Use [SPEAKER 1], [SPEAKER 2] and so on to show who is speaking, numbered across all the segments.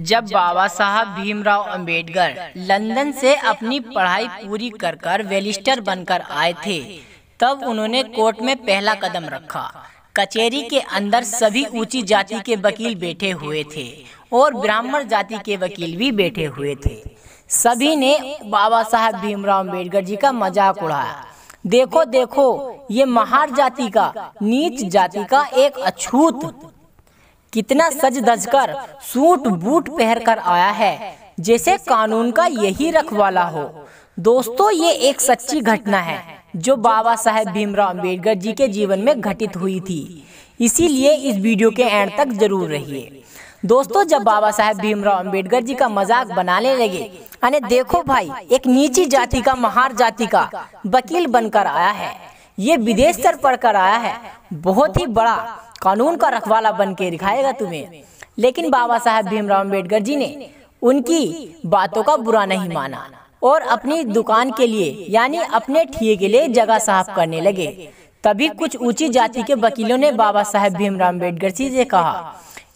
[SPEAKER 1] जब बाबा साहब भीमराव अंबेडकर लंदन से अपनी पढ़ाई पूरी कर बैरिस्टर बनकर आए थे, तब उन्होंने कोर्ट में पहला कदम रखा। कचहरी के अंदर सभी ऊंची जाति के वकील बैठे हुए थे और ब्राह्मण जाति के वकील भी बैठे हुए थे। सभी ने बाबा साहब भीमराव अंबेडकर जी का मजाक उड़ाया। देखो देखो, ये महार जाति का, नीच जाति का एक अछूत कितना सज धज कर सूट बूट पहन कर आया है, जैसे कानून का यही रखवाला हो। दोस्तों, ये एक सच्ची घटना है जो बाबा साहेब भीमराव अंबेडकर जी के जीवन में घटित हुई थी, इसीलिए इस वीडियो के एंड तक जरूर रहिए। दोस्तों, जब बाबा साहेब भीमराव अंबेडकर जी का मजाक बनाने लगे, अरे देखो भाई, एक नीची जाति का, महार जाति का वकील बनकर आया है, ये विदेश से पढ़कर आया है, बहुत ही बड़ा कानून का रखवाला बन के दिखाएगा तुम्हें। लेकिन बाबा साहब भीमराव अंबेडकर जी ने उनकी बातों का बुरा नहीं माना और अपनी दुकान के लिए, यानी अपने ठिये के लिए जगह साफ करने लगे। तभी कुछ ऊंची जाति के वकीलों ने बाबा साहब भीमराव अंबेडकर जी से कहा,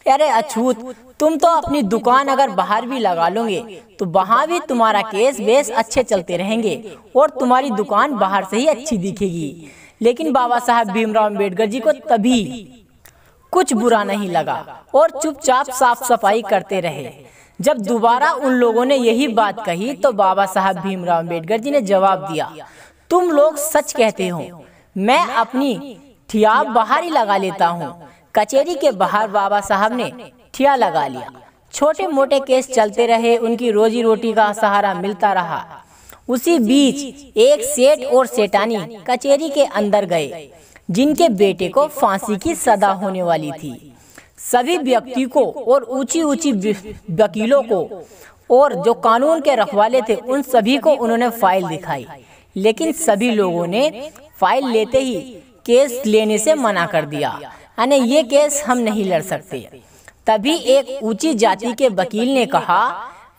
[SPEAKER 1] अरे अछूत, तुम तो अपनी दुकान अगर बाहर भी लगा लोगे तो वहाँ भी तुम्हारा केस बेस अच्छे चलते रहेंगे और तुम्हारी दुकान बाहर से ही अच्छी दिखेगी। लेकिन बाबा साहब भीमराव अंबेडकर जी को तभी कुछ बुरा नहीं लगा और चुपचाप साफ सफाई करते रहे। जब दोबारा उन लोगों ने यही बात कही तो बाबा साहब भीमराव अंबेडकर जी ने जवाब दिया, तुम लोग सच कहते हो, मैं अपनी ठिया बाहर ही लगा लेता हूँ। कचहरी के बाहर बाबा साहब ने ठिया लगा लिया। छोटे मोटे केस चलते रहे, उनकी रोजी रोटी का सहारा मिलता रहा। उसी बीच एक सेठ और सेठानी कचहरी के अंदर गए, जिनके बेटे को फांसी की सजा होने वाली थी। सभी व्यक्ति को और ऊंची ऊंची वकीलों को और जो कानून के रखवाले थे, उन सभी को उन्होंने फाइल दिखाई, लेकिन सभी लोगों ने फाइल लेते ही केस लेने से मना कर दिया, यानी ये केस हम नहीं लड़ सकते। तभी एक ऊंची जाति के वकील ने कहा,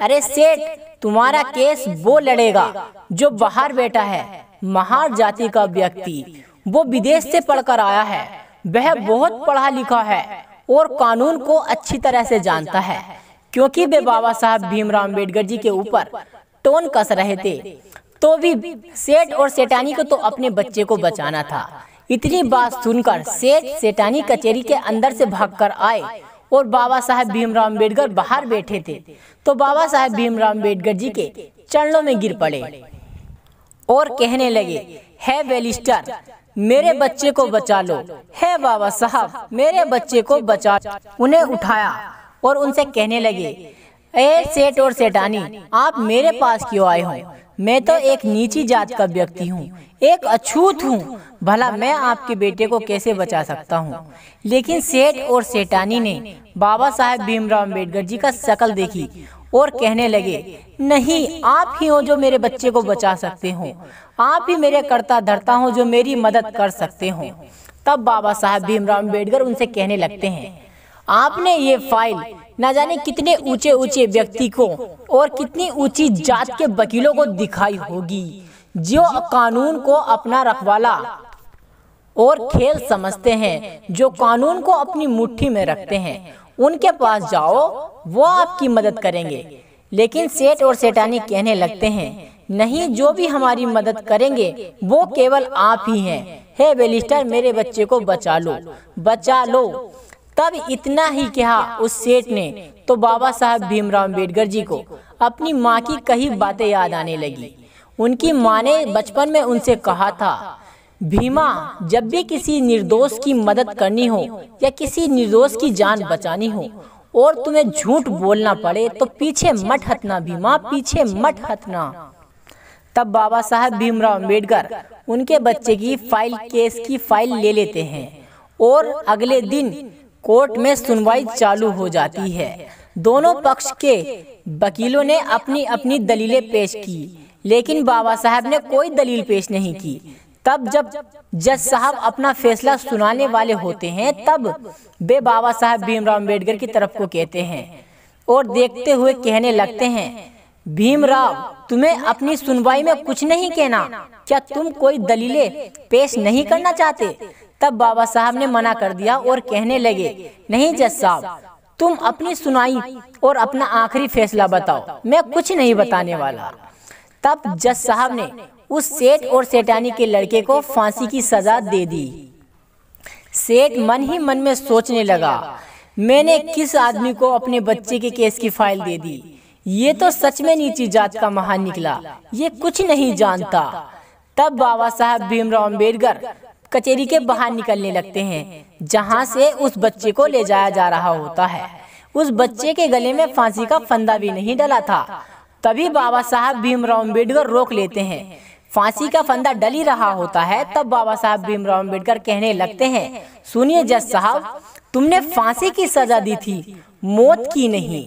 [SPEAKER 1] अरे सेठ, तुम्हारा केस वो लड़ेगा जो बाहर बैठा है, महार जाति का व्यक्ति, वो विदेश से पढ़कर आया है, वह बहुत पढ़ा लिखा है और कानून को अच्छी तरह से जानता है। क्योंकि वे बाबा साहब भीमराव अंबेडकर जी के ऊपर टोन कस रहे थे, तो भी सेठ और सेठानी को तो अपने बच्चे को बचाना था। इतनी बात सुनकर सेठ सेठानी कचहरी के अंदर से भागकर आए और बाबा साहब भीमराव अंबेडकर बाहर बैठे थे, तो बाबा साहब भीमराव अंबेडकर जी के चरणों में गिर पड़े और कहने लगे, है बैरिस्टर, मेरे बच्चे को बचा लो, है बाबा साहब, मेरे बच्चे को बचा। उन्हें उठाया और उनसे कहने लगे, ए सेठ और सेठानी, आप मेरे पास क्यों आए हो? मैं तो एक नीची जात का व्यक्ति हूँ, एक अछूत हूँ, भला मैं आपके बेटे को कैसे बचा सकता हूँ? लेकिन सेठ और सेठानी ने बाबा साहब भीमराव अंबेडकर जी का शकल देखी और कहने लगे, नहीं, आप ही हो जो मेरे बच्चे को बचा सकते हो, आप ही मेरे कर्ता धर्ता हो जो मेरी मदद कर सकते हो। तब बाबा साहब भीमराव अंबेडकर उनसे कहने लगते हैं, आपने ये फाइल न जाने कितने ऊंचे ऊंचे व्यक्ति को और कितनी ऊंची जात के वकीलों को दिखाई होगी, जो कानून को अपना रखवाला और खेल समझते हैं, जो कानून को अपनी मुट्ठी में रखते हैं। उनके पास जाओ, वो आपकी मदद करेंगे। लेकिन सेठ और सेठानी कहने लगते हैं, नहीं, जो भी हमारी मदद करेंगे वो केवल आप ही हैं। हे बैरिस्टर, मेरे बच्चे को बचा लो, बचा लो। तब इतना ही कहा उस सेठ ने, तो बाबा साहब भीमराव अंबेडकर जी को अपनी माँ की कही बातें याद आने लगी। उनकी माँ ने बचपन में उनसे कहा था, भीमा, जब भी किसी निर्दोष की मदद करनी हो या किसी निर्दोष की जान बचानी हो और तुम्हें झूठ बोलना पड़े तो पीछे मत हटना भीमा, पीछे मत हटना। तब बाबा साहब भीमराव अंबेडकर उनके बच्चे की फाइल, केस की फाइल ले लेते हैं और अगले दिन कोर्ट में सुनवाई चालू हो जाती है। दोनों पक्ष के वकीलों ने अपनी अपनी दलीलें पेश की, लेकिन बाबा साहब ने कोई दलील पेश नहीं की। तब जब जज साहब अपना फैसला सुनाने वाले होते हैं, तब वे बाबा साहब भीमराव अंबेडकर की तरफ को कहते हैं और देखते हुए कहने लगते हैं, भीमराव, तुम्हें अपनी सुनवाई में कुछ नहीं कहना? क्या तुम कोई दलीलें पेश नहीं करना चाहते? तब बाबा साहब ने मना कर दिया और कहने लगे, नहीं जज साहब, तुम अपनी सुनाई और अपना आखिरी फैसला बताओ, मैं कुछ नहीं बताने वाला। तब जज साहब ने उस सेठ और सेठानी के लड़के को फांसी की सजा दे दी। सेठ मन ही मन में सोचने लगा, मैंने किस आदमी को अपने बच्चे के केस की फाइल दे दी। ये तो सच में नीची जात का महान निकला, ये कुछ नहीं जानता। तब बाबा साहब भीमराव अंबेडकर कचहरी के बाहर निकलने लगते हैं, जहां से उस बच्चे को ले जाया जा रहा होता है। उस बच्चे के गले में फांसी का फंदा भी नहीं डला था। तभी बाबा साहब भीमराव अंबेडकर रोक लेते हैं। फांसी का फंदा डल ही रहा होता है, तब बाबा साहब भीमराव अंबेडकर कहने लगते हैं, सुनिए जज साहब, तुमने फांसी की सजा दी थी, मौत की नहीं।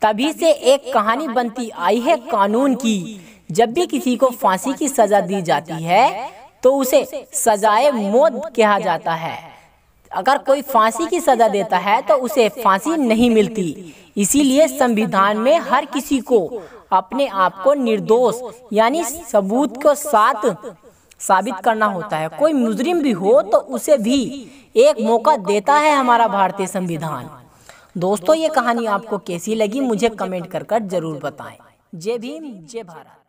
[SPEAKER 1] तभी से एक कहानी बनती आई है कानून की, जब भी किसी को फांसी की सजा दी जाती है तो उसे सजाए मौत कहा जाता है। अगर कोई फांसी की सजा देता है तो उसे फांसी नहीं मिलती। इसीलिए संविधान में हर किसी को अपने आप को निर्दोष यानी सबूत को साथ साबित करना होता है। कोई मुजरिम भी हो तो उसे भी एक मौका देता है हमारा भारतीय संविधान। दोस्तों, ये कहानी आपको कैसी लगी मुझे कमेंट कर जरूर बताएं। जय भीम, जय भारत।